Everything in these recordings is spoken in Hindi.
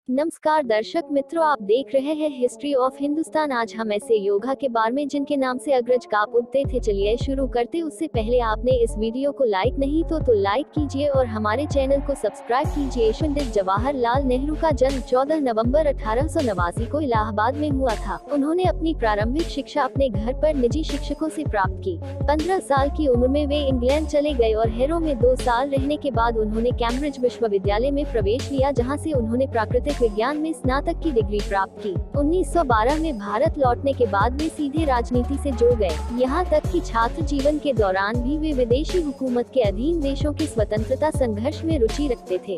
नमस्कार दर्शक मित्रों, आप देख रहे हैं हिस्ट्री ऑफ हिंदुस्तान। आज हम ऐसे योद्धा के बारे में जिनके नाम से अग्रज कांप उठते थे। चलिए शुरू करते। उससे पहले आपने इस वीडियो को लाइक नहीं तो लाइक कीजिए और हमारे चैनल को सब्सक्राइब कीजिए। पंडित जवाहरलाल नेहरू का जन्म 14 नवंबर 1889 को इलाहाबाद में हुआ था। उन्होंने अपनी प्रारंभिक शिक्षा अपने घर पर निजी शिक्षकों से प्राप्त की। 15 साल की उम्र में वे इंग्लैंड चले गए और हेरो में 2 साल रहने के बाद उन्होंने कैम्ब्रिज विश्वविद्यालय में प्रवेश लिया, जहाँ से उन्होंने प्राकृतिक विज्ञान में स्नातक की डिग्री प्राप्त की। 1912 में भारत लौटने के बाद वे सीधे राजनीति से जुड़ गए। यहाँ तक कि छात्र जीवन के दौरान भी वे विदेशी हुकूमत के अधीन देशों की स्वतंत्रता संघर्ष में रुचि रखते थे।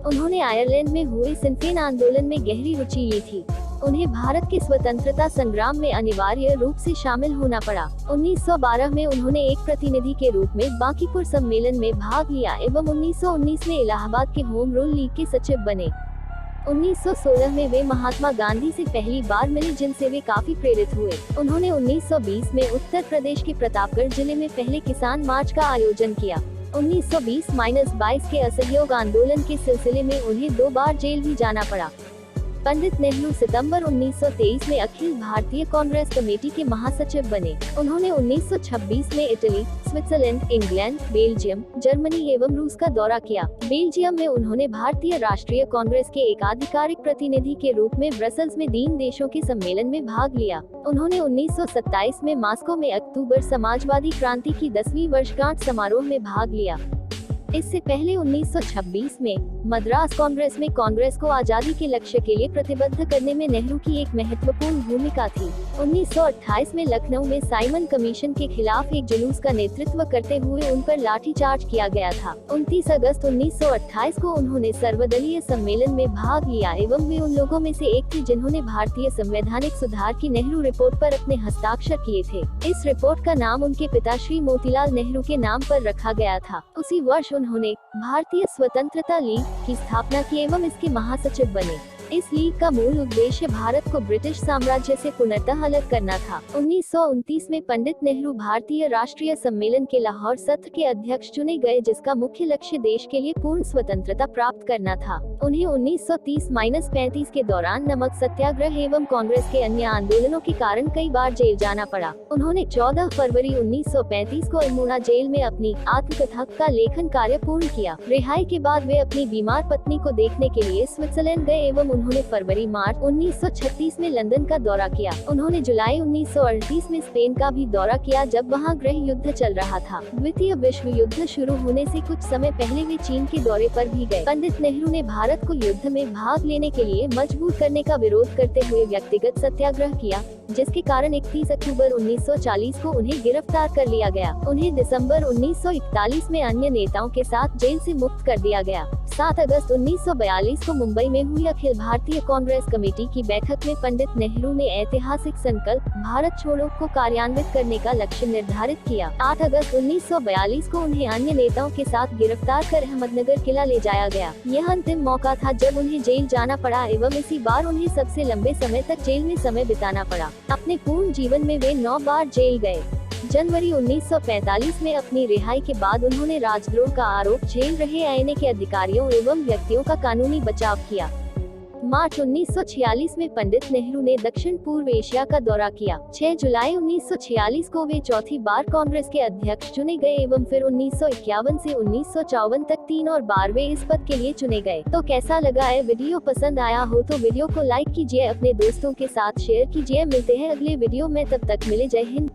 उन्होंने आयरलैंड में हुए सिन्फेन आंदोलन में गहरी रुचि ली थी। उन्हें भारत के स्वतंत्रता संग्राम में अनिवार्य रूप से शामिल होना पड़ा। 1912 में उन्होंने एक प्रतिनिधि के रूप में बांकीपुर सम्मेलन में भाग लिया एवं 1919 में इलाहाबाद के होम रूल लीग के सचिव बने। 1916 में वे महात्मा गांधी से पहली बार मिले, जिनसे वे काफी प्रेरित हुए। उन्होंने 1920 में उत्तर प्रदेश के प्रतापगढ़ जिले में पहले किसान मार्च का आयोजन किया। 1920-22 के असहयोग आंदोलन के सिलसिले में उन्हें 2 बार जेल भी जाना पड़ा। पंडित नेहरू सितंबर 1923 में अखिल भारतीय कांग्रेस कमेटी के महासचिव बने। उन्होंने 1926 में Italy, Switzerland, England, Belgium, Germany एवं रूस का दौरा किया। बेल्जियम में उन्होंने भारतीय राष्ट्रीय कांग्रेस के एक आधिकारिक प्रतिनिधि के रूप में ब्रसल्स में 3 देशों के सम्मेलन में भाग लिया। उन्होंने 1927 में मॉस्को में अक्टूबर समाजवादी क्रांति की 10वीं वर्षगांठ समारोह में भाग लिया। इससे पहले 1926 में मद्रास कांग्रेस में कांग्रेस को आजादी के लक्ष्य के लिए प्रतिबद्ध करने में नेहरू की एक महत्वपूर्ण भूमिका थी। 1928 में लखनऊ में साइमन कमीशन के खिलाफ एक जुलूस का नेतृत्व करते हुए उन पर लाठीचार्ज किया गया था। 29 अगस्त 1928 को उन्होंने सर्वदलीय सम्मेलन में भाग लिया एवं वे उन लोगों में से एक थी जिन्होंने भारतीय संवैधानिक सुधार की नेहरू रिपोर्ट पर अपने हस्ताक्षर किए थे। इस रिपोर्ट का नाम उनके पिता श्री मोतीलाल नेहरू के नाम पर रखा गया था। उसी वर्ष उन्होंने भारतीय स्वतंत्रता लीग की स्थापना की एवं इसके महासचिव बने। इस लीग का मूल उद्देश्य भारत को ब्रिटिश साम्राज्य से पूर्णतः अलग करना था। 1929 में पंडित नेहरू भारतीय राष्ट्रीय सम्मेलन के लाहौर सत्र के अध्यक्ष चुने गए, जिसका मुख्य लक्ष्य देश के लिए पूर्ण स्वतंत्रता प्राप्त करना था। उन्हें 1930-35 के दौरान नमक सत्याग्रह एवं कांग्रेस के अन्य आंदोलनों के कारण कई बार जेल जाना पड़ा। उन्होंने 14 फरवरी 1935 को अल्मोड़ा जेल में अपनी आत्मकथा का लेखन कार्य पूर्ण किया। रिहाई के बाद वे अपनी बीमार पत्नी को देखने के लिए स्विट्जरलैंड गए एवं उन्होंने फरवरी-मार्च 1936 में लंदन का दौरा किया। उन्होंने जुलाई 1938 में स्पेन का भी दौरा किया, जब वहां गृह युद्ध चल रहा था। द्वितीय विश्व युद्ध शुरू होने से कुछ समय पहले वे चीन के दौरे पर भी गए। पंडित नेहरू ने भारत को युद्ध में भाग लेने के लिए मजबूर करने का विरोध करते हुए व्यक्तिगत सत्याग्रह किया, जिसके कारण 31 अक्टूबर 1940 को उन्हें गिरफ्तार कर लिया गया। उन्हें दिसंबर 1941 में अन्य नेताओं के साथ जेल से मुक्त कर दिया गया। 7 अगस्त 1942 को मुंबई में हुई अखिल भारतीय कांग्रेस कमेटी की बैठक में पंडित नेहरू ने ऐतिहासिक संकल्प भारत छोड़ो को कार्यान्वित करने का लक्ष्य निर्धारित किया। 8 अगस्त 1942 को उन्हें अन्य नेताओं के साथ गिरफ्तार कर अहमदनगर किला ले जाया गया। यह अंतिम मौका था जब उन्हें जेल जाना पड़ा एवं इसी बार उन्हें सबसे लंबे समय तक जेल में समय बिताना पड़ा। अपने पूर्ण जीवन में वे 9 बार जेल गए। जनवरी 1945 में अपनी रिहाई के बाद उन्होंने राजद्रोह का आरोप झेल रहे आईएनए के अधिकारियों एवं व्यक्तियों का कानूनी बचाव किया। मार्च 1946 में पंडित नेहरू ने दक्षिण पूर्व एशिया का दौरा किया। 6 जुलाई 1946 को वे चौथी बार कांग्रेस के अध्यक्ष चुने गए एवं फिर 1951 से 1954 तक 3 और बार वे इस पद के लिए चुने गए। तो कैसा लगा है वीडियो? पसंद आया हो तो वीडियो को लाइक कीजिए, अपने दोस्तों के साथ शेयर कीजिए। मिलते हैं अगले वीडियो में, तब तक मिले। जय हिंद।